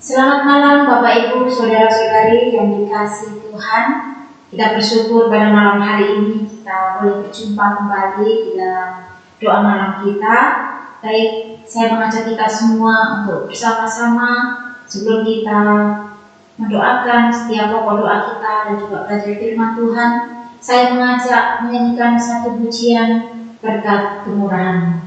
Selamat malam Bapak Ibu, Saudara-saudari yang dikasihi Tuhan. Kita bersyukur pada malam hari ini kita boleh berjumpa kembali di dalam doa malam kita. Baik, saya mengajak kita semua untuk bersama-sama sebelum kita mendoakan setiap pokok doa kita dan juga belajar firman Tuhan. Saya mengajak menyanyikan satu pujian berkat kemurahan.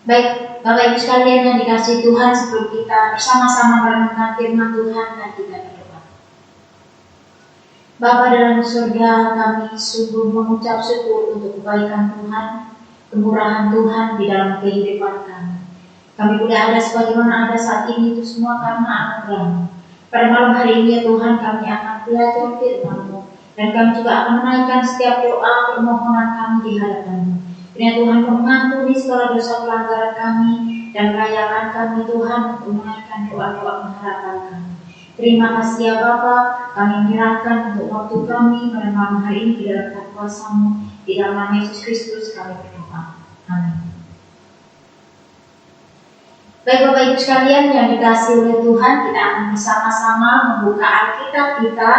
Baik, Bapak Ibu sekalian yang dikasihi Tuhan, sebelum kita bersama-sama merenungkan firman Tuhan dan kita berdoa. Bapa dalam surga, kami sungguh mengucap syukur untuk kebaikan Tuhan, kemurahan Tuhan di dalam kehidupan kami. Kami boleh ada sebagaimana ada saat ini itu semua karena anugerah-Mu. Pada malam hari ini ya Tuhan, kami akan belajar firman-Mu dan kami juga akan menaikkan setiap doa permohonan kami di hadapan-Mu. Kiranya Tuhan mengampuni segala dosa pelanggaran kami dan merayakan kami Tuhan untuk menaikkan doa-doa pengharapan kami. Terima kasih ya Bapa, kami menyerahkan untuk waktu kami pada malam hari ini di dalam kuasa-Mu, di dalam nama Yesus Kristus kami berdoa. Amin. Baik Bapak Ibu sekalian yang dikasihi oleh Tuhan, kita akan bersama-sama membuka Alkitab kita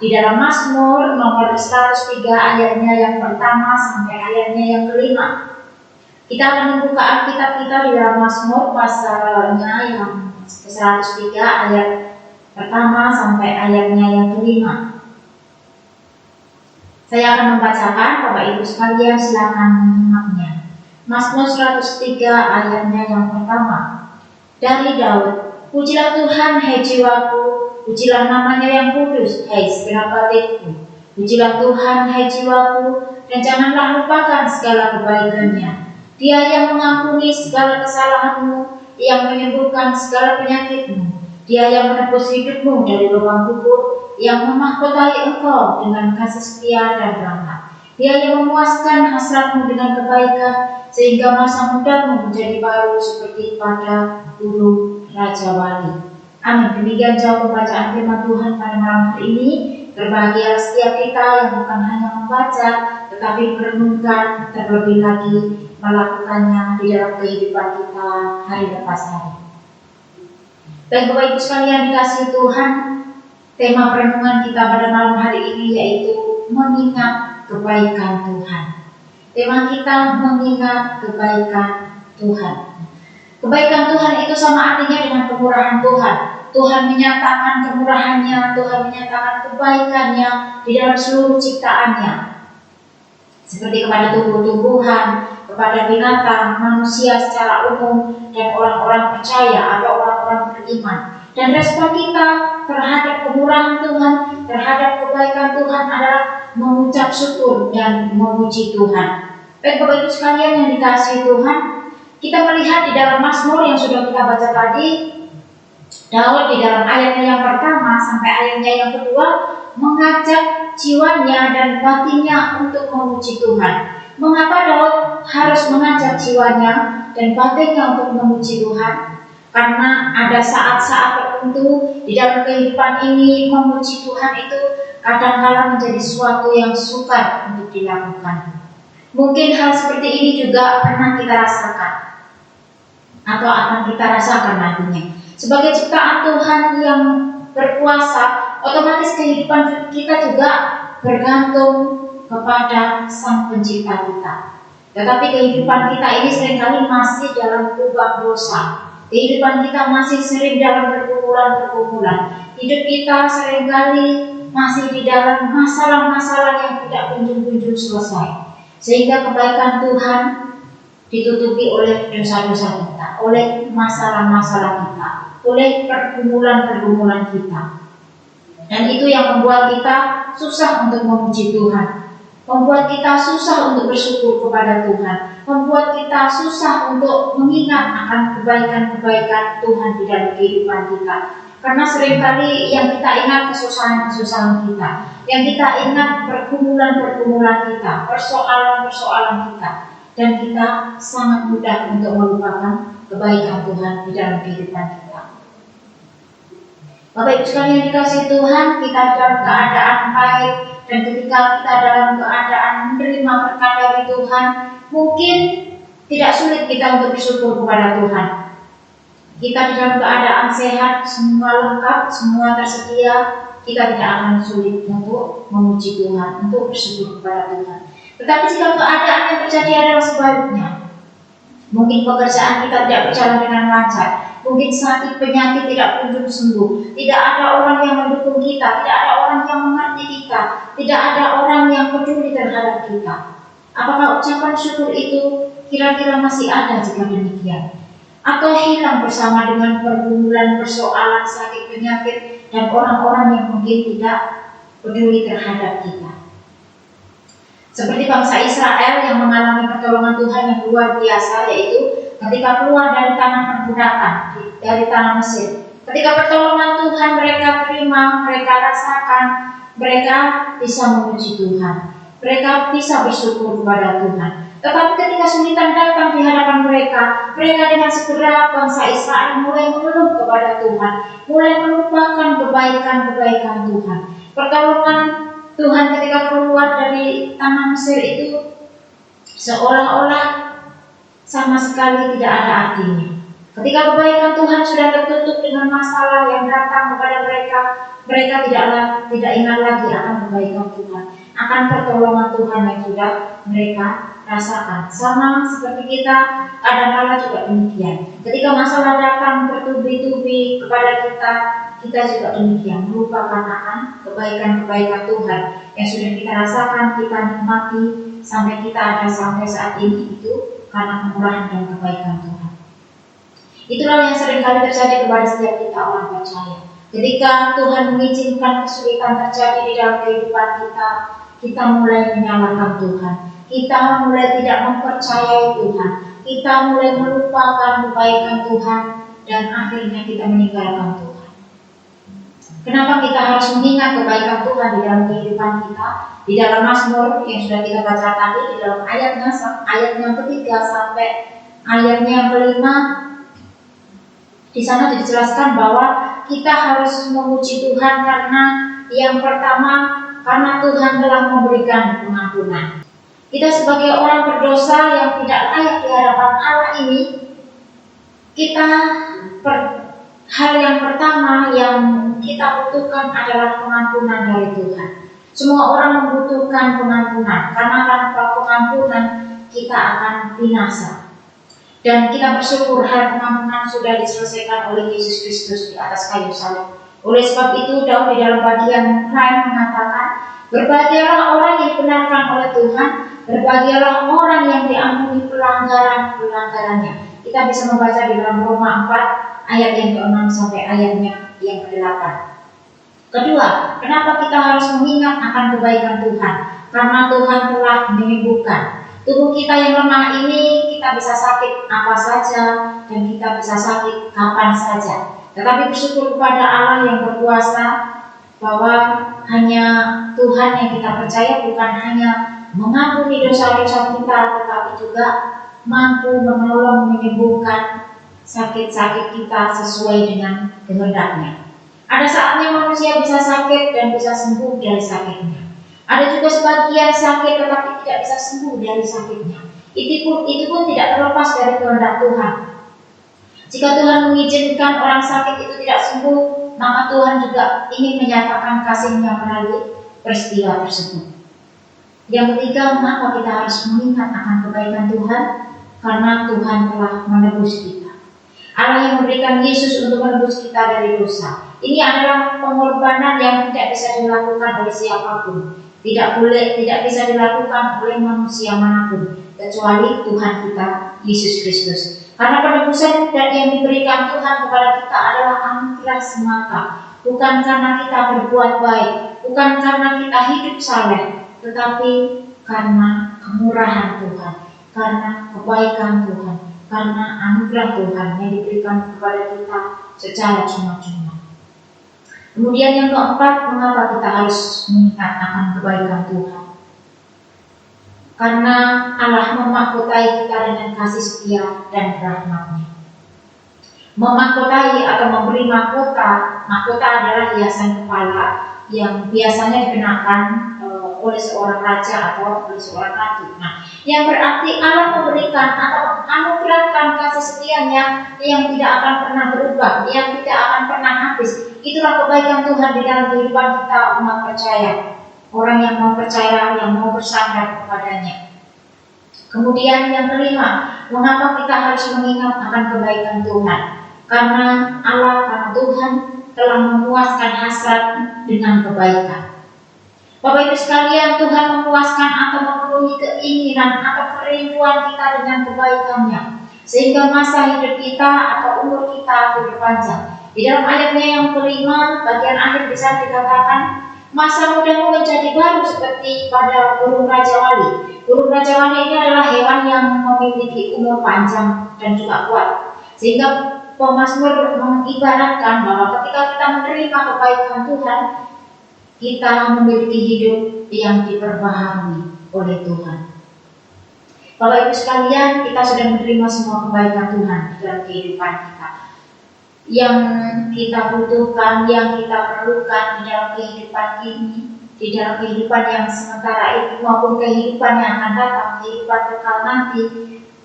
di dalam Mazmur nomor 103 ayatnya yang pertama sampai ayatnya yang kelima. Kita akan membuka Alkitab kita di dalam Mazmur pasalnya yang 103 ayat pertama sampai ayatnya yang kelima. Saya akan membacakan, Bapak Ibu sekalian silakan menyimaknya. Mazmur 103 ayatnya yang pertama. dari Daud. Pujilah Tuhan, hai jiwaku, pujilah namanya yang kudus, hai segenap hatiku. Pujilah Tuhan, hai jiwaku, dan janganlah lupakan segala kebaikannya. Dia yang mengampuni segala kesalahanmu, yang menyembuhkan segala penyakitmu. Dia yang menebus hidupmu dari lubang kubur, yang memahkotai engkau dengan kasih setia dan rahmat. Dia yang memuaskan hasratmu dengan kebaikan, sehingga masa mudamu menjadi baru seperti pada dulu Raja Wali. Amin. Demikian jauh pembacaan firman Tuhan pada malam hari ini. Berbahagia setiap kita yang bukan hanya membaca, tetapi merenungkan, terlebih lagi melakukannya di dalam kehidupan kita hari lepas hari. Baik Bapak Ibu sekalian dikasihi Tuhan, tema perenungan kita pada malam hari ini yaitu mengingat kebaikan Tuhan. Tema kita mengingat kebaikan Tuhan. Kebaikan Tuhan itu sama artinya dengan kemurahan Tuhan. Tuhan menyatakan kemurahannya, Tuhan menyatakan kebaikannya di dalam seluruh ciptaannya. Seperti kepada tumbuh-tumbuhan, kepada binatang, manusia secara umum, dan orang-orang percaya atau orang-orang beriman. Dan respon kita terhadap kemurahan Tuhan, terhadap kebaikan Tuhan adalah mengucap syukur dan memuji Tuhan. Baik Bapak Ibu sekalian yang dikasihi Tuhan, kita melihat di dalam Mazmur yang sudah kita baca tadi, Daud di dalam ayatnya yang pertama sampai ayatnya yang kedua mengajak jiwanya dan batinnya untuk memuji Tuhan. Mengapa Daud harus mengajak jiwanya dan batinnya untuk memuji Tuhan? Karena ada saat-saat tertentu di dalam kehidupan ini memuji Tuhan itu kadang-kadang menjadi sesuatu yang sukar untuk dilakukan. Mungkin hal seperti ini juga pernah kita rasakan atau akan kita rasakan nantinya. Sebagai ciptaan Tuhan yang berkuasa, otomatis kehidupan kita juga bergantung kepada Sang Pencipta kita. Tetapi kehidupan kita ini seringkali masih dalam lubang dosa. Kehidupan kita masih sering dalam pergumulan-pergumulan. Hidup kita seringkali masih di dalam masalah-masalah yang tidak kunjung-kunjung selesai. Sehingga kebaikan Tuhan ditutupi oleh dosa-dosa kita, oleh masalah-masalah kita, oleh pergumulan-pergumulan kita. Dan itu yang membuat kita susah untuk memuji Tuhan, membuat kita susah untuk bersyukur kepada Tuhan, membuat kita susah untuk mengingat akan kebaikan-kebaikan Tuhan di dalam kehidupan kita. Karena seringkali yang kita ingat kesusahan-kesusahan kita, yang kita ingat pergumulan-pergumulan kita, persoalan-persoalan kita, dan kita sangat mudah untuk melupakan kebaikan Tuhan di dalam kehidupan kita. Bapak Ibu sekalian dikasihi Tuhan, kita dalam keadaan baik, dan ketika kita dalam keadaan menerima berkat dari Tuhan, mungkin tidak sulit kita untuk bersyukur kepada Tuhan. Kita di dalam keadaan sehat, semua lengkap, semua tersedia, kita tidak akan sulit untuk memuji Tuhan, untuk bersyukur kepada Tuhan. Tetapi jika keadaan yang terjadi adalah sebaliknya, mungkin pekerjaan kita tidak berjalan dengan lancar, mungkin sakit penyakit tidak kunjung sembuh, tidak ada orang yang mendukung kita, tidak ada orang yang mengerti kita, tidak ada orang yang peduli terhadap kita. Apakah ucapan syukur itu kira-kira masih ada jika demikian? Atau hilang bersama dengan pergumulan, persoalan, sakit penyakit, dan orang-orang yang mungkin tidak peduli terhadap kita? Seperti bangsa Israel yang mengalami pertolongan Tuhan yang luar biasa, yaitu ketika keluar dari tanah perbudakan, dari tanah Mesir. Ketika pertolongan Tuhan mereka terima, mereka rasakan, mereka bisa memuji Tuhan, mereka bisa bersyukur kepada Tuhan. Tetapi ketika kesulitan datang di hadapan mereka dengan segera bangsa Israel mulai mengeluh kepada Tuhan, mulai melupakan kebaikan-kebaikan Tuhan. Pertolongan Tuhan ketika keluar dari tanah Mesir itu seolah-olah sama sekali tidak ada artinya. Ketika kebaikan Tuhan sudah tertutup dengan masalah yang datang kepada mereka, mereka tidak ingat lagi akan kebaikan Tuhan, akan pertolongan Tuhan yang sudah mereka rasakan. Sama seperti kita, kadang-kadang juga demikian. Ketika masalah datang bertubi-tubi kepada kita juga demikian, melupakan akan kebaikan-kebaikan Tuhan yang sudah kita rasakan, kita nikmati sampai kita ada sampai saat ini, itu karena kemurahan dan kebaikan Tuhan. Itulah yang seringkali terjadi kepada setiap kita orang percaya. Ketika Tuhan mengizinkan kesulitan terjadi di dalam kehidupan kita, kita mulai menyalahkan Tuhan. Kita mulai tidak mempercayai Tuhan. Kita mulai melupakan kebaikan Tuhan dan akhirnya kita meninggalkan Tuhan. Kenapa kita harus mengingat kebaikan Tuhan di dalam kehidupan kita? Di dalam Mazmur yang sudah kita baca tadi, di dalam ayat yang ketiga sampai ayatnya yang kelima, di sana dijelaskan bahwa kita harus memuji Tuhan karena yang pertama, karena Tuhan telah memberikan pengampunan. Kita sebagai orang berdosa yang tidak layak di hadapan Allah ini, hal yang pertama yang kita butuhkan adalah pengampunan dari Tuhan. Semua orang membutuhkan pengampunan, karena tanpa pengampunan kita akan binasa. Dan kita bersyukur hal pengampunan sudah diselesaikan oleh Yesus Kristus di atas kayu salib. Oleh sebab itu Daud di dalam bagian lain mengatakan, berbahagialah orang yang dibenarkan oleh Tuhan, berbahagialah orang yang diampuni pelanggaran-pelanggarannya. Kita bisa membaca di dalam Roma 4 ayat yang ke-6 sampai ayatnya yang ke-8. Kedua, kenapa kita harus mengingat akan kebaikan Tuhan? Karena Tuhan telah menyembuhkan. Tubuh kita yang lemah ini, kita bisa sakit apa saja dan kita bisa sakit kapan saja. Tetapi bersyukur kepada Allah yang berkuasa bahwa hanya Tuhan yang kita percaya bukan hanya mengampuni dosa-dosa kita, tetapi juga mampu menolong menyembuhkan sakit-sakit kita sesuai dengan kehendaknya. Ada saatnya manusia bisa sakit dan bisa sembuh dari sakitnya. Ada juga sebagian sakit tetapi tidak bisa sembuh dari sakitnya. Itu pun tidak terlepas dari kehendak Tuhan. Jika Tuhan mengizinkan orang sakit itu tidak sembuh, maka Tuhan juga ingin menyatakan kasih-Nya melalui peristiwa tersebut. Yang ketiga, mengapa kita harus mengingat akan kebaikan Tuhan? Karena Tuhan telah menebus kita. Allah yang memberikan Yesus untuk menebus kita dari dosa. Ini adalah pengorbanan yang tidak bisa dilakukan oleh siapapun. Tidak bisa dilakukan oleh manusia manapun kecuali Tuhan kita Yesus Kristus. Karena penebusan yang diberikan Tuhan kepada kita adalah anugerah semata, bukan karena kita berbuat baik, bukan karena kita hidup saleh, tetapi karena kemurahan Tuhan, karena kebaikan Tuhan, karena anugerah Tuhan yang diberikan kepada kita secara cuma-cuma. Kemudian yang keempat, mengapa kita harus mengingat akan kebaikan Tuhan? Karena Allah memahkotai kita dengan kasih setia dan rahmat-Nya. Memahkotai atau memberi mahkota adalah hiasan kepala yang biasanya dikenakan oleh seorang raja atau oleh seorang ratu. Nah, yang berarti Allah memberikan atau anugerahkan kasih setia-Nya yang tidak akan pernah berubah, yang tidak akan pernah habis. Itulah kebaikan Tuhan di dalam kehidupan kita umat percaya. Orang yang mau percaya, yang mau bersandar kepadanya. Kemudian yang kelima, mengapa kita harus mengingat akan kebaikan Tuhan? Karena Tuhan telah memuaskan hasrat dengan kebaikan. Bapak Ibu sekalian, Tuhan memuaskan atau memenuhi keinginan atau kerinduan kita dengan kebaikan-Nya, sehingga masa hidup kita atau umur kita lebih panjang. Di dalam ayatnya yang kelima, bagian akhir bisa dikatakan, masa mudamu menjadi baru seperti pada burung raja wali. Burung raja wali ini adalah hewan yang memiliki umur panjang dan juga kuat. Sehingga pemazmur mengibaratkan bahwa ketika kita menerima kebaikan Tuhan, kita memiliki hidup yang diperbaharui oleh Tuhan. Bapak Ibu sekalian, kita sudah menerima semua kebaikan Tuhan dalam kehidupan kita. Yang kita butuhkan, yang kita perlukan di dalam kehidupan ini, di dalam kehidupan yang sementara ini maupun kehidupan yang akan datang, kehidupan kekal nanti,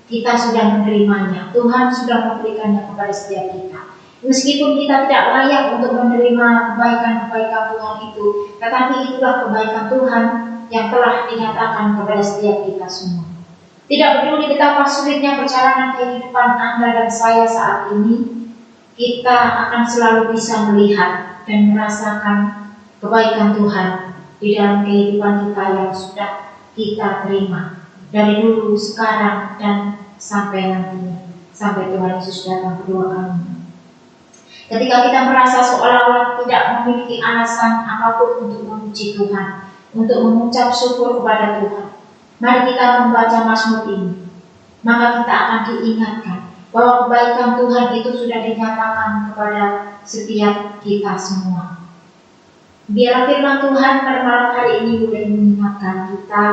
kita sudah menerimanya. Tuhan sudah memberikannya kepada setiap kita. Meskipun kita tidak layak untuk menerima kebaikan-kebaikan Tuhan itu, tetapi itulah kebaikan Tuhan yang telah dinyatakan kepada setiap kita semua. Tidak peduli betapa sulitnya perjalanan kehidupan Anda dan saya saat ini, kita akan selalu bisa melihat dan merasakan kebaikan Tuhan di dalam kehidupan kita yang sudah kita terima dari dulu, sekarang, dan sampai nantinya. sampai Tuhan Yesus datang kedua kali. Ketika kita merasa seolah-olah tidak memiliki alasan apapun untuk memuji Tuhan, untuk mengucap syukur kepada Tuhan, mari kita membaca Mazmur ini. Maka kita akan diingatkan bahwa kebaikan Tuhan itu sudah dinyatakan kepada setiap kita semua. Biar firman Tuhan pada malam hari ini boleh mengingatkan kita,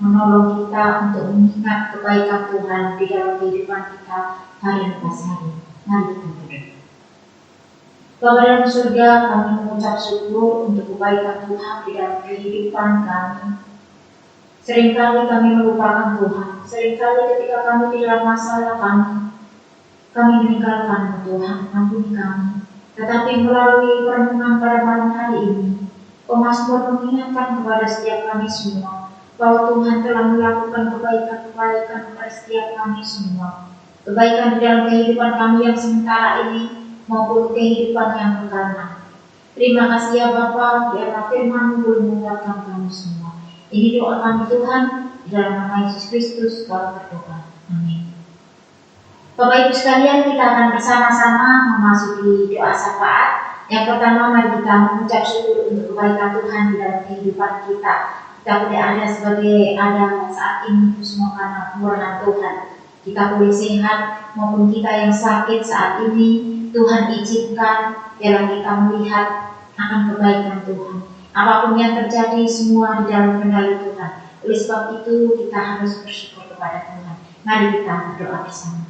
menolong kita untuk mengingat kebaikan Tuhan di dalam kehidupan kita hari lepas hari. Mari kita berdoa. Bapa dalam surga, kami mengucap syukur untuk kebaikan Tuhan di dalam kehidupan kami. Seringkali kami melupakan Tuhan. Seringkali ketika kami di dalam masalah kami meninggalkan Tuhan. Ampuni kami. Tetapi melalui perenungan pada malam hari ini, Mazmur mengingatkan kepada setiap kami semua bahwa Tuhan telah melakukan kebaikan-kebaikan kepada setiap kami semua. Kebaikan di dalam kehidupan kami yang sementara ini maupun kehidupan yang kekal. Terima kasih ya Bapa, biarlah firman-Mu boleh menguatkan kami semua. Ini doa kami Tuhan, di dalam nama Yesus Kristus kami berdoa. Amin. Bapak Ibu sekalian, kita akan bersama-sama memasuki doa syafaat. Yang pertama, mari kita mengucap syukur untuk kebaikan Tuhan di dalam kehidupan kita. Kita boleh ada sebagai ada saat ini semua karena kemurahan Tuhan. Kita boleh sehat maupun kita yang sakit saat ini, Tuhan izinkan biarlah kita melihat akan kebaikan Tuhan. Apapun yang terjadi semua di dalam kendali Tuhan. Oleh sebab itu kita harus bersyukur kepada Tuhan. Mari kita berdoa bersama.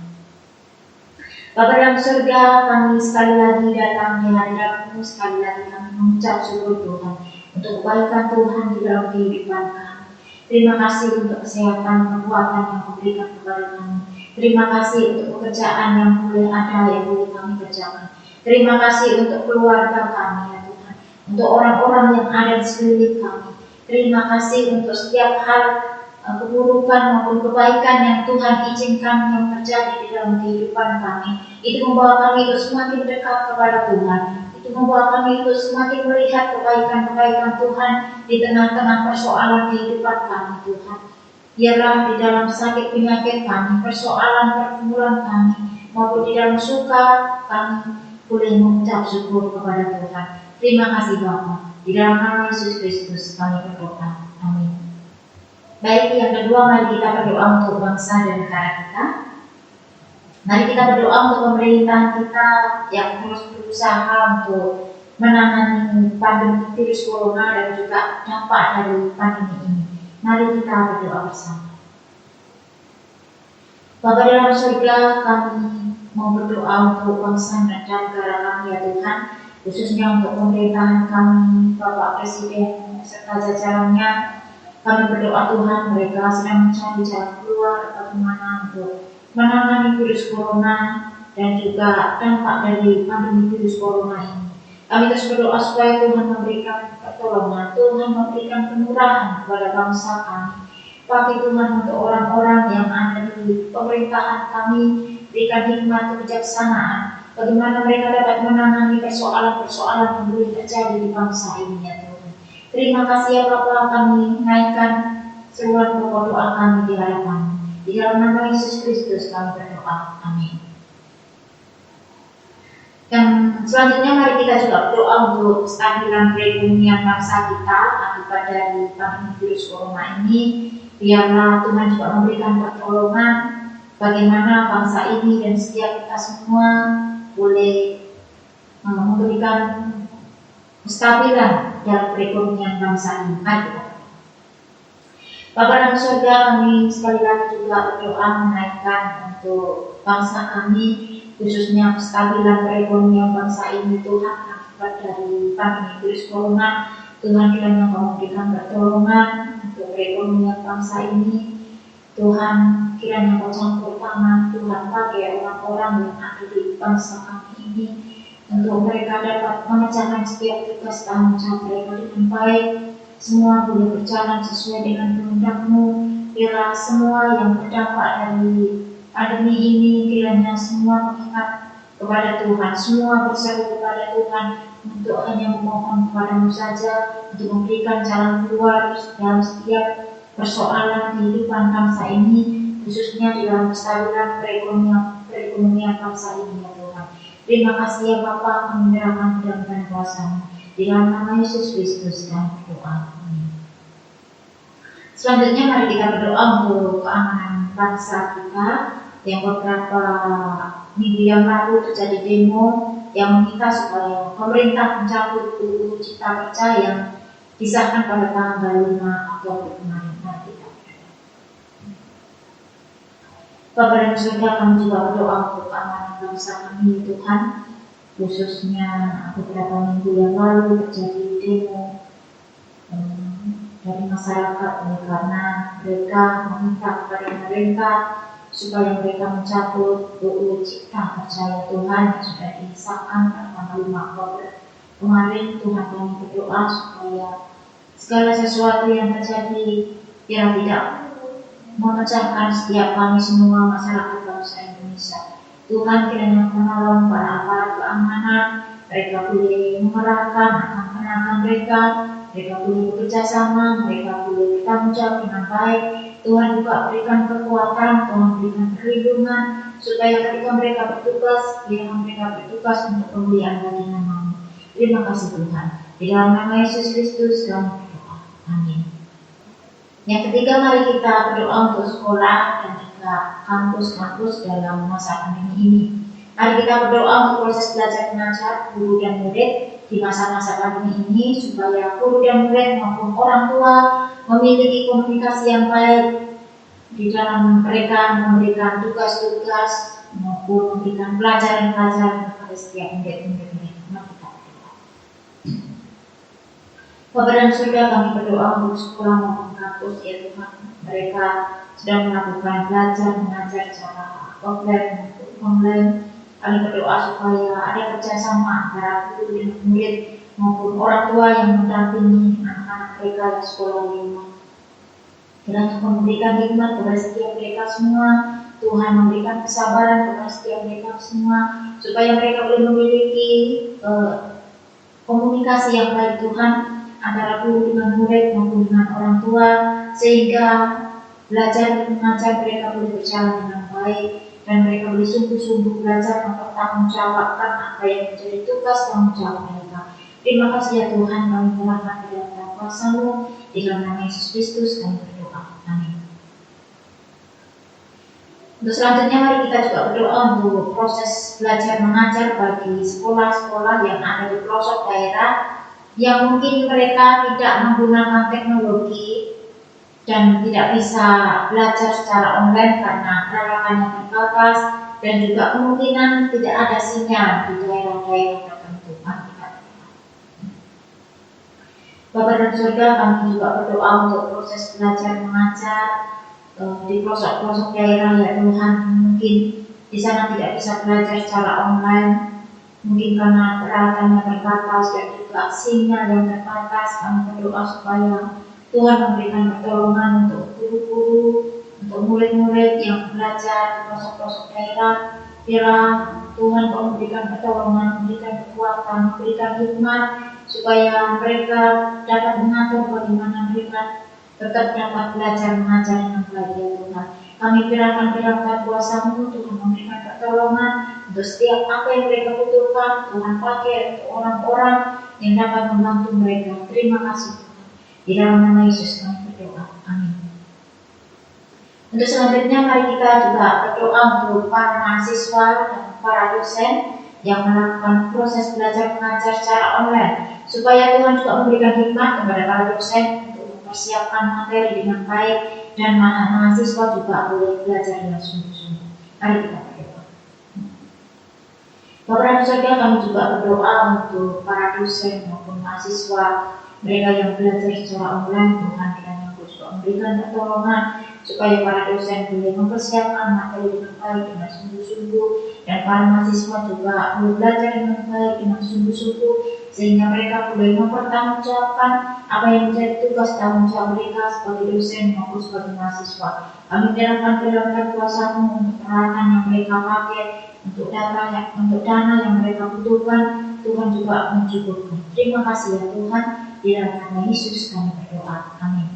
Bapa dalam surga, kami sekali lagi datang di hadirat-Mu, sekali lagi kami mengucap syukur Tuhan untuk kebaikan Tuhan di dalam kehidupan kami. Terima kasih untuk kesehatan, kekuatan yang Kau berikan kepada kami. Terima kasih untuk pekerjaan yang boleh ada, yang boleh kami kerjakan. Terima kasih untuk keluarga kami ya Tuhan, untuk orang-orang yang ada di sekeliling kami. Terima kasih untuk setiap hal keburukan maupun kebaikan yang Tuhan izinkan yang terjadi di dalam kehidupan kami. Itu membawa kami untuk semakin dekat kepada Tuhan. Itu membawa kami untuk semakin melihat kebaikan-kebaikan Tuhan di tengah-tengah persoalan kehidupan kami Tuhan. Biarlah di dalam sakit penyakit kami, persoalan pergumulan kami, maupun di dalam suka kami boleh mengucap syukur kepada Tuhan. Terima kasih Bapa. Di dalam nama Yesus Kristus kami berdoa. Amin. Baik, yang kedua, mari kita berdoa untuk bangsa dan negara kita. Mari kita berdoa untuk pemerintahan kita yang terus berusaha untuk menangani pandemi virus corona dan juga dampak dari pandemi ini. Mari kita berdoa bersama. Bapa dalam surga, kami mau berdoa untuk bangsa dan negara kami ya Tuhan, khususnya untuk pemerintahan kami, Bapak Presiden serta jajarannya. Kami berdoa Tuhan, mereka sedang mencari jalan keluar bagaimana untuk menangani virus corona dan juga dampak dari pandemi virus corona ini. Kami terus berdoa supaya Tuhan memberikan pertolongan, Tuhan memberikan kemurahan kepada bangsa kami. Pakai Tuhan untuk orang-orang yang ada di pemerintahan kami, berikan hikmat kebijaksanaan, bagaimana mereka dapat menangani persoalan-persoalan yang boleh terjadi di bangsa ini ya Tuhan. Terima kasih ya Bapa, kami naikkan seruan pokok doa kami di hadapan. Di dalam nama Yesus Kristus kami berdoa. Amin. Dan selanjutnya mari kita juga berdoa untuk kestabilan perekonomian bangsa kita akibat dari pandemi virus corona ini. Biarlah Tuhan juga memberikan pertolongan bagaimana bangsa ini dan setiap kita semua boleh memberikan kestabilan dalam perekonomian bangsa ini. Bapa dalam surga, kami sekali lagi juga berdoa menaikkan untuk bangsa kami, khususnya kestabilan perekonomian bangsa ini Tuhan akibat dari pandemi virus corona. Tuhan kiranya Kau memberikan pertolongan untuk perekonomian bangsa ini. Tuhan kiranya Kau campur tangan, Tuhan pakai orang-orang yang ada di bangsa kami ini untuk mereka dapat mengerjakan setiap tugas tanggung jawab mereka dengan baik. Semua boleh berjalan sesuai dengan kehendak-Mu. Biarlah semua yang terdampak dari pandemi ini kiranya semua mengingat kepada Tuhan, semua berseru kepada Tuhan untuk hanya memohon kepada-Mu saja untuk memberikan jalan keluar dalam setiap persoalan kehidupan bangsa ini, khususnya di dalam kestabilan perekonomian bangsa ini ya Tuhan. Terima kasih ya Bapa, kami menyerahkan dalam kuasa-Mu. Di dalam nama Yesus Kristus kami berdoa. Amin. Selanjutnya mari kita berdoa untuk keamanan bangsa kita. Yang beberapa minggu yang lalu terjadi demo yang meminta supaya pemerintah mencabut UU Cipta Kerja yang disahkan pada tanggal 5 Oktober kemarin. Bapa dan Surga, kami juga berdoa untuk keamanan bangsa kami Tuhan, khususnya beberapa minggu yang lalu terjadi demo dari masyarakat karena mereka meminta kepada pemerintah supaya mereka mencabut UU Cipta Kerja ya Tuhan yang sudah disahkan pada tanggal 5 Oktober kemarin. Tuhan, kami berdoa supaya segala sesuatu yang terjadi yang tidak memecahkan setiap kami semua masyarakat bangsa Indonesia. Tuhan, kiranya menolong para aparat keamanan, mereka boleh mengerahkan akan mereka boleh bekerja sama, mereka boleh bertanggung jawab dengan baik. Tuhan juga berikan kekuatan, Tuhan berikan perlindungan, supaya ketika mereka bertugas untuk pemulihan bagi nama-Mu. Terima kasih Tuhan. Di dalam nama Yesus Kristus kami berdoa. Amin. Yang ketiga, mari kita berdoa untuk sekolah dan juga kampus-kampus dalam masa pandemi ini. Mari kita berdoa untuk proses belajar mengajar guru dan murid di masa-masa pandemi ini, supaya guru dan murid maupun orang tua memiliki komunikasi yang baik di dalam mereka memberikan tugas-tugas maupun memberikan pelajaran-pelajaran kepada setiap murid-murid mereka. Mari kita berdoa. Bapa dan Surga, kami berdoa untuk sekolah maupun kampus ya Tuhan. Mereka sedang melakukan belajar mengajar secara offline maupun online. Kami berdoa supaya ada kerjasama antara guru dan murid maupun orang tua yang mendampingi anak-anak mereka di sekolah di rumah. Kiranya Tuhan memberikan hikmat kepada setiap mereka semua. Tuhan memberikan kesabaran kepada setiap mereka semua, supaya mereka boleh memiliki komunikasi yang baik Tuhan antara guru dengan murid maupun dengan orang tua, sehingga belajar mengajar mereka boleh berjalan dengan baik dan mereka boleh sungguh-sungguh belajar mempertanggungjawabkan apa yang menjadi tugas tanggung jawab mereka. Terima kasih ya Tuhan, kami menyerahkan di dalam kuasa-Mu. Di dalam nama Yesus Kristus kami berdoa. Amin. Untuk selanjutnya mari kita juga berdoa untuk proses belajar mengajar bagi sekolah-sekolah yang ada di pelosok daerah yang mungkin mereka tidak menggunakan teknologi dan tidak bisa belajar secara online karena peralatannya terbatas dan juga kemungkinan tidak ada sinyal di daerah-daerah tertentu. Bapa dan Surga, kami juga berdoa untuk proses belajar mengajar di pelosok-pelosok daerah ya Tuhan. Mungkin di sana tidak bisa belajar secara online, mungkin karena peralatannya terbatas dan juga sinyal yang terbatas. Kami berdoa supaya Tuhan memberikan pertolongan untuk guru-guru, untuk murid-murid yang belajar di pelosok-pelosok daerah. Biarlah Tuhan memberikan pertolongan, memberikan kekuatan, memberikan hikmat, supaya mereka dapat mengatur bagaimana mereka tetap dapat belajar mengajar dengan baik ya Tuhan. Kami kiranya kuasa-Mu, Tuhan memberikan pertolongan untuk setiap apa yang mereka butuhkan. Tuhan pakai untuk orang-orang yang dapat membantu mereka. Terima kasih Tuhan. Di dalam nama Yesus kami berdoa. Amin. Untuk selanjutnya mari kita juga berdoa untuk para mahasiswa dan para dosen yang melakukan proses belajar mengajar secara online, supaya Tuhan juga memberikan hikmat kepada para dosen untuk mempersiapkan materi dengan baik dan mahasiswa juga boleh belajar dengan sungguh-sungguh. Mari kita berdoa. Bapa dan Surga, kami juga berdoa untuk para dosen maupun mahasiswa mereka yang belajar secara online. Tuhan kiranya Engkau juga memberikan pertolongan supaya para dosen boleh mempersiapkan materi dengan baik dengan sungguh-sungguh, dan para mahasiswa juga boleh belajar dengan baik dengan sungguh-sungguh, sehingga mereka boleh mempertanggungjawabkan apa yang menjadi tugas tanggung jawab mereka sebagai dosen maupun sebagai mahasiswa. Kami menyerahkan kuasa-Mu untuk peralatan yang mereka pakai, untuk dana yang mereka butuhkan. Tuhan juga mencukupkan. Terima kasih ya Tuhan. Di dalam nama Yesus kami berdoa. Amin.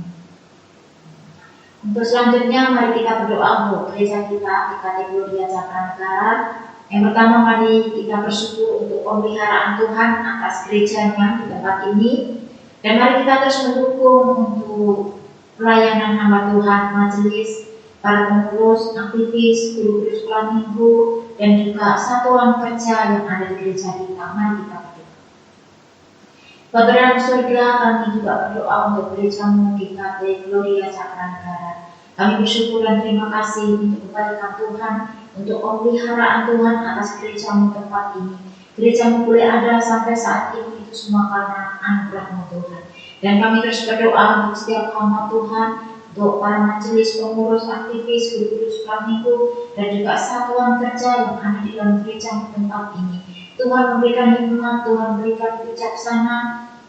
Untuk selanjutnya mari kita berdoa untuk gereja kita GKT Gloria Cakranegara. Yang pertama mari kita bersyukur untuk pemeliharaan Tuhan atas gerejanya di tempat ini. Dan mari kita terus mendukung untuk pelayanan hamba Tuhan, majelis, para pengurus, aktivis, guru-guru sekolah minggu, dan juga satuan kerja yang ada di gereja kita. Mari kita berdoa. Bapa dalam surga, kami juga berdoa untuk gerejamu GKT Gloria Cakranegara. Kami bersyukur dan terima kasih untuk kebaikan Tuhan, untuk pemeliharaan Tuhan atas gerejamu tempat ini. Gerejamu boleh ada sampai saat ini itu semua karena anugerah-Mu Tuhan. Dan kami terus berdoa untuk setiap hamba Tuhan, untuk para majelis, pengurus, aktivis, guru-guru sekolah minggu, dan juga satuan kerja yang ada di dalam gerejamu tempat ini. Tuhan memberikan hikmat, Tuhan memberikan kebijaksanaan,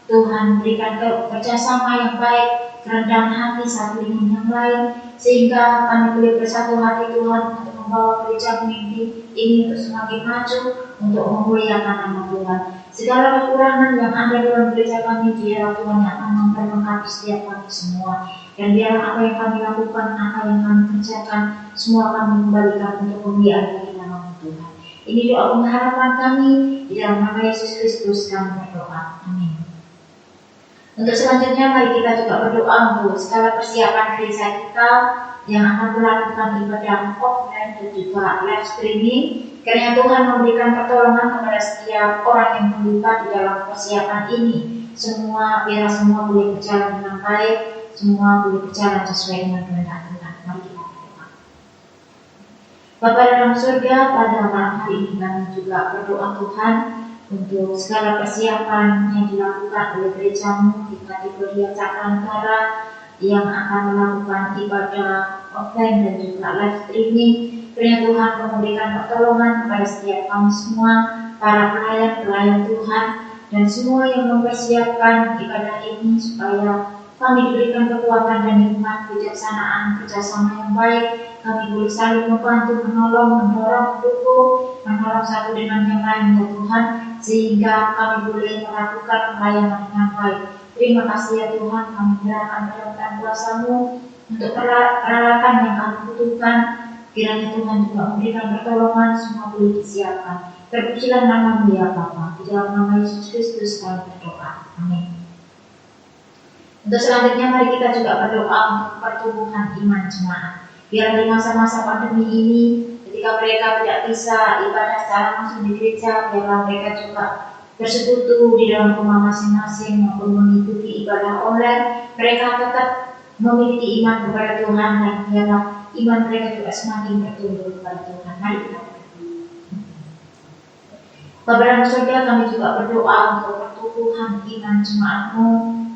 Tuhan memberikan kerjasama yang baik, kerendahan hati satu dengan yang lain, sehingga kami boleh bersatu hati Tuhan untuk membawa gereja ini untuk semakin maju, untuk memuliakan nama Tuhan. Segala kekurangan yang ada dalam gereja kami, biarlah Tuhan yang akan memperlengkapi setiap kami semua. Dan biarlah apa yang kami lakukan, apa yang kami kerjakan, semua kami kembalikan untuk kemuliaan bagi nama Tuhan. Ini doa pengharapan kami, di dalam nama Yesus Kristus kami berdoa. Amin. Untuk selanjutnya mari kita juga berdoa untuk segala persiapan gereja kita yang akan melakukan ibadah offline dan juga live streaming. Kiranya Tuhan memberikan pertolongan kepada setiap orang yang terlibat di dalam persiapan ini. Biar semua boleh berjalan dengan baik, semua boleh berjalan sesuai dengan kehendak Tuhan. Mari kita berdoa. Bapa dalam surga, pada malam hari ini kami juga berdoa Tuhan untuk segala persiapan yang dilakukan oleh gerejamu GKT Gloria Cakranegara yang akan melakukan ibadah offline dan juga live streaming. Kiranya Tuhan memberikan pertolongan kepada setiap kami semua, para pelayan Tuhan, dan semua yang mempersiapkan ibadah ini supaya kami diberikan kekuatan dan hikmat, kebijaksanaan, kerjasama yang baik. Kami boleh saling membantu, menolong, mendorong, mendukung, menolong satu dengan yang lain ya Tuhan, sehingga kami boleh melakukan pelayanan yang baik. Terima kasih ya Tuhan, kami menyerahkan dalam tangan kuasa-Mu untuk peralatan yang kami butuhkan. Kiranya Tuhan juga memberikan pertolongan, semua boleh disiapkan. Terpujilah nama-Mu ya Bapa, di dalam nama Yesus Kristus kami berdoa. Amin. Untuk selanjutnya mari kita juga berdoa untuk pertumbuhan iman jemaat. Biar di masa-masa pandemi ini, ketika mereka tidak bisa ibadah secara langsung di gereja, biarlah mereka juga bersekutu di dalam rumah masing-masing maupun mengikuti ibadah online. Mereka tetap memiliki iman kepada Tuhan dan biarlah iman mereka juga semakin bertumbuh kepada Tuhan. Mari kita berdoa. Bapa dalam surga, kami juga berdoa untuk pertumbuhan iman jemaat-Mu,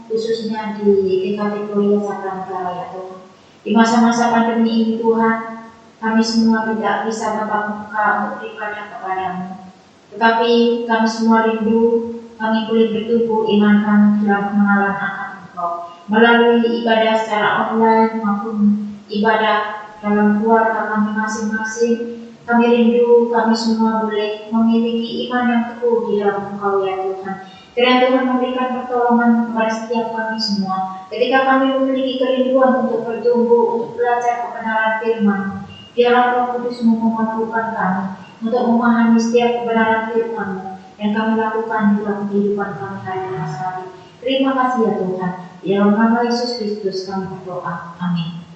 khususnya di GKT Gloria Cakranegara ya Tuhan. Di masa-masa pandemi ini Tuhan, kami semua tidak bisa tatap muka untuk beribadah kepada-Mu. Tetapi kami semua rindu, kami boleh bertumbuh iman kami dalam pengenalan akan Engkau. Melalui ibadah secara online maupun ibadah dalam keluarga kami masing-masing, kami rindu kami semua boleh memiliki iman yang teguh di dalam Engkau ya Tuhan. Kiranya Tuhan memberikan pertolongan kepada setiap kami semua. Ketika kami memiliki kerinduan untuk bertumbuh, untuk belajar kebenaran firman, biarlah Roh Kudus memampukan kami untuk memahami setiap kebenaran firman yang kami lakukan di dalam kehidupan kami hari-hari. Terima kasih ya Tuhan. Di dalam nama Yesus Kristus kami berdoa. Amin.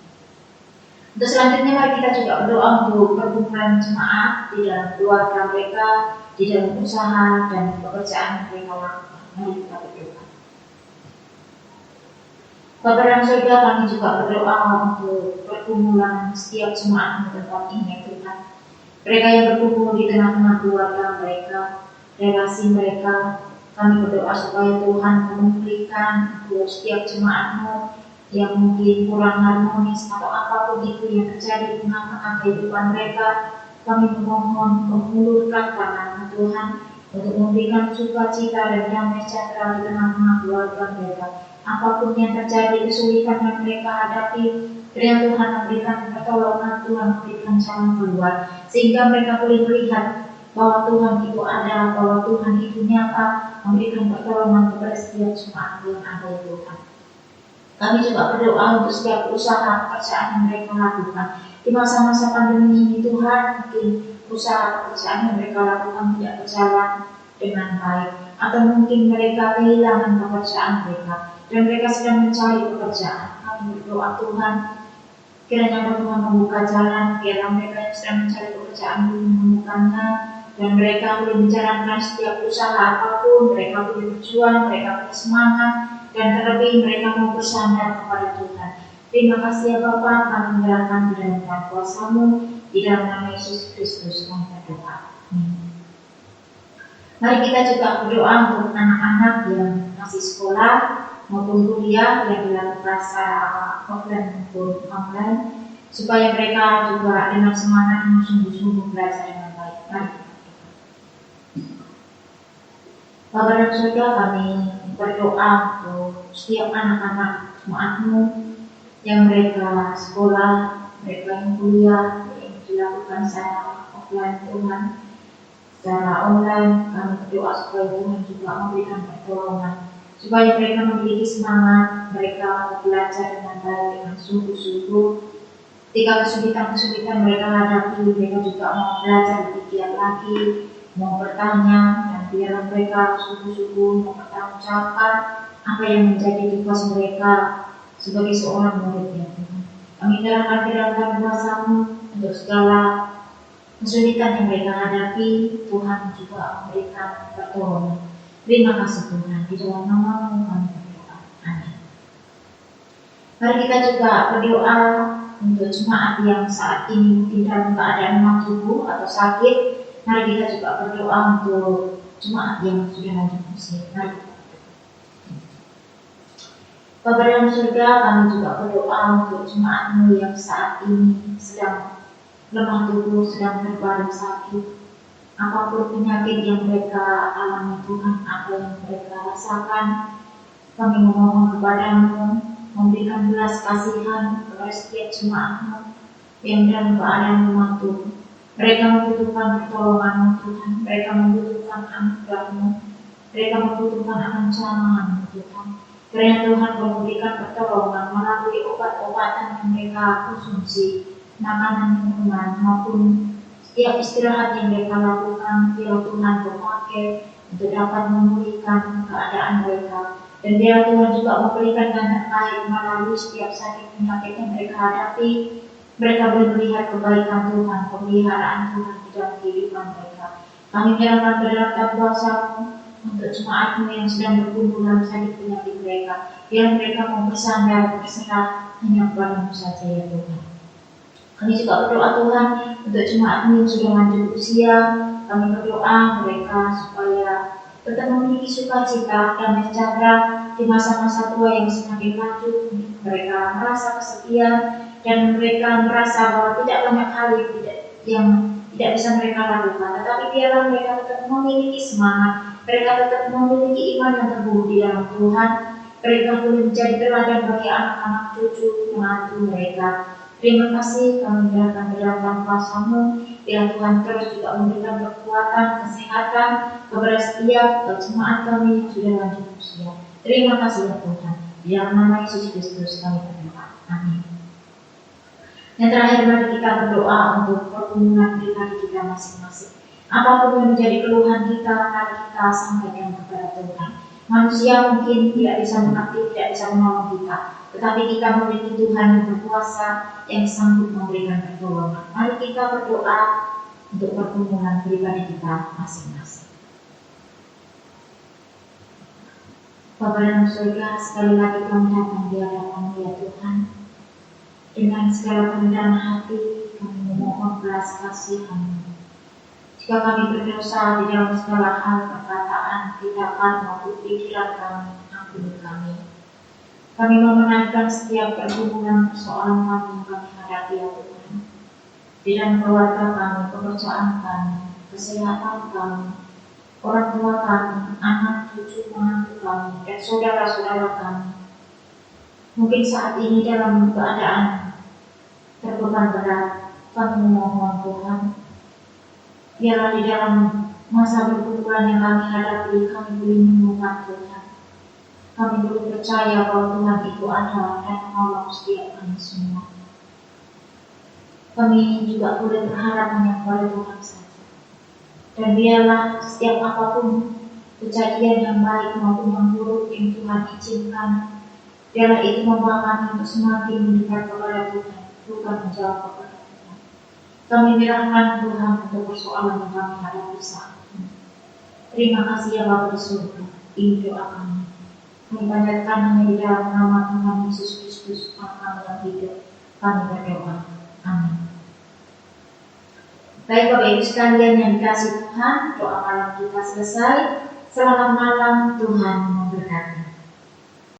Untuk selanjutnya mari kita juga berdoa untuk perkumpulan jemaat di dalam keluarga mereka, di dalam usaha dan pekerjaan mereka lakukan. Mari kita berdoa. Bapa dalam surga, kami juga berdoa untuk perkumpulan setiap jemaat di tempat ini ya Tuhan. Mereka yang berkumpul di tengah-tengah keluarga mereka, relasi mereka, kami berdoa supaya Tuhan memulihkan setiap jemaat-Mu yang mungkin kurang harmonis atau apapun itu yang terjadi di tengah-tengah kehidupan mereka. Kami memohon mengulurkan tangan Tuhan untuk memberikan sukacita dan damai sejahtera di tengah-tengah keluarga mereka. Apapun yang terjadi, kesulitan yang mereka hadapi, kiranya Tuhan memberikan pertolongan, Tuhan memberikan jalan keluar, sehingga mereka boleh melihat bahwa Tuhan itu ada, bahwa Tuhan itu nyata, memberikan pertolongan kepada setiap jemaat yang ada di Tuhan. Kami juga berdoa untuk setiap usaha pekerjaan yang mereka lakukan. Di masa-masa pandemi ini Tuhan, mungkin usaha pekerjaan yang mereka lakukan tidak berjalan dengan baik, atau mungkin mereka kehilangan pekerjaan mereka dan mereka sedang mencari pekerjaan. Kami berdoa Tuhan, kiranya Tuhan membuka jalan, biarlah mereka yang sedang mencari pekerjaan boleh menemukannya, dan mereka boleh menjalankan setiap usaha apapun, mereka boleh berjuang, mereka boleh semangat, dan terlebih mereka mau bersandar kepada Tuhan. Terima kasih ya Bapa, kami menyerahkan ke dalam kuasa-Mu, di dalam nama Yesus Kristus kami berdoa. Mari kita juga berdoa untuk anak-anak yang masih sekolah maupun kuliah yang dilakukan secara offline maupun online, supaya mereka juga dengan semangat sungguh-sungguh belajar dengan baik. Mari. Bapa dan Surga, kami berdoa untuk setiap anak-anak jemaat-Mu yang mereka sekolah, mereka yang kuliah, yang dilakukan secara offline Tuhan, secara online. Kami berdoa supaya Tuhan juga memberikan pertolongan, supaya mereka memiliki semangat, mereka belajar dengan baik, dengan sungguh-sungguh. Ketika kesulitan-kesulitan mereka hadapi, mereka juga mau belajar lebih giat lagi, mau bertanya, dan biarlah mereka sungguh-sungguh mempertanggungjawabkan apa yang menjadi tugas mereka sebagai seorang murid ya Tuhan. Kami menyerahkan ke dalam kuasa-Mu untuk segala kesulitan yang mereka hadapi. Tuhan juga memberikan pertolongan. Terima kasih Tuhan, di dalam nama-Mu kami berdoa. Amin. Mari kita juga berdoa untuk jemaat yang saat ini mungkin dalam keadaan lemah tubuh atau sakit. Mari kita juga berdoa untuk jemaat yang sudah lanjut usia. Mari. Bapa dalam surga, kami juga berdoa untuk jemaat-Mu yang saat ini sedang lemah tubuh, sedang terbaring sakit. Apapun penyakit yang mereka alami Tuhan, apa yang mereka rasakan, kami memohon kepada-Mu, memberikan belas kasihan kepada setiap jemaat-Mu yang dalam keadaan lemah tubuh. Mereka membutuhkan pertolongan-Mu Tuhan, mereka membutuhkan anugerah-Mu, mereka membutuhkan akan jamahan-Mu Tuhan. Kiranya Tuhan memberikan pertolongan melalui obat-obatan yang mereka konsumsi, makanan, minuman, maupun setiap istirahat yang mereka lakukan. Biar Tuhan berpakai untuk dapat memulihkan keadaan mereka, dan biar Tuhan juga memberikan yang terbaik melalui setiap sakit penyakit yang mereka hadapi. Mereka boleh melihat kebaikan Tuhan, pemeliharaan Tuhan di dalam kehidupan mereka. Kami menyerahkan ke dalam kuasa-Mu untuk jemaat-Mu yang sedang bergumul dalam sakit penyakit mereka. Biar mereka mau bersandar, berserah hanya kepada-Mu saja ya Tuhan. Kami juga berdoa Tuhan untuk jemaat-Mu yang sudah lanjut usia. Kami berdoa mereka supaya tetap memiliki sukacita dan sejahtera di masa-masa tua yang semakin lanjut. Mereka merasa kesepian dan mereka merasa bahwa tidak banyak hal yang tidak bisa mereka lakukan. Tetapi biarlah mereka tetap memiliki semangat, mereka tetap memiliki iman yang teguh di dalam Tuhan. Mereka boleh menjadi teladan bagi anak-anak cucu menantu mereka. Terima kasih, kami menyerahkan ke dalam kuasa-Mu. Biar Tuhan terus juga memberikan kekuatan, kesehatan kepada setiap jemaat kami yang sudah lanjut usia. Terima kasih ya Tuhan. Di dalam nama Yesus Kristus kami berdoa. Amin. Yang terakhir, mari kita berdoa untuk pergumulan pribadi kita masing-masing. Apapun yang menjadi keluhan kita, mari kita sampaikan kepada Tuhan. Manusia mungkin tidak bisa mengerti, tidak bisa menolong kita, tetapi kita memiliki Tuhan yang berkuasa, yang sanggup memberikan pertolongan. Mari kita berdoa untuk pergumulan pribadi kita masing-masing. Bapa dalam surga, sekali lagi kami datang di hadapan-Mu ya Tuhan. Dengan segala kerendahan hati, kami memohon belas kasihan-Mu. Jika kami berdosa di dalam segala hal, perkataan, tindakan, maupun pikiran kami, ampuni kami. Kami memenangkan setiap pergumulan persoalan kami yang kami hadapi ya Tuhan. Di dalam keluarga kami, pekerjaan kami, kesehatan kami, orang tua kami, anak, cucu, menantu kami, dan saudara-saudara kami. Mungkin saat ini dalam keadaan terbeban berat, kami memohon Tuhan, biarlah di dalam masa berkumpulan yang kami hadapi, kami boleh menemukan Tuhan. Kami belum percaya bahwa Tuhan itu ada dan menolong setiap kami semua. Kami juga boleh berharap hanya kepada Tuhan saja. Dan biarlah setiap apapun kejadian yang baik maupun yang buruk yang Tuhan izinkan, biarlah itu membawa kami untuk semakin mendekat kepada Tuhan, bukan menjauh kepada Tuhan. Kami menyerahkan Tuhan untuk persoalan yang kami hadapi saat ini. Terima kasih ya Bapa di surga. Ini doa kami. Kami panjatkan hanya di dalam nama Tuhan Yesus Kristus, Anak yang hidup. Kami berdoa. Amin. Baik Bapak Ibu sekalian yang dikasihi Tuhan, doa malam kita selesai. Selamat malam, Tuhan memberkati.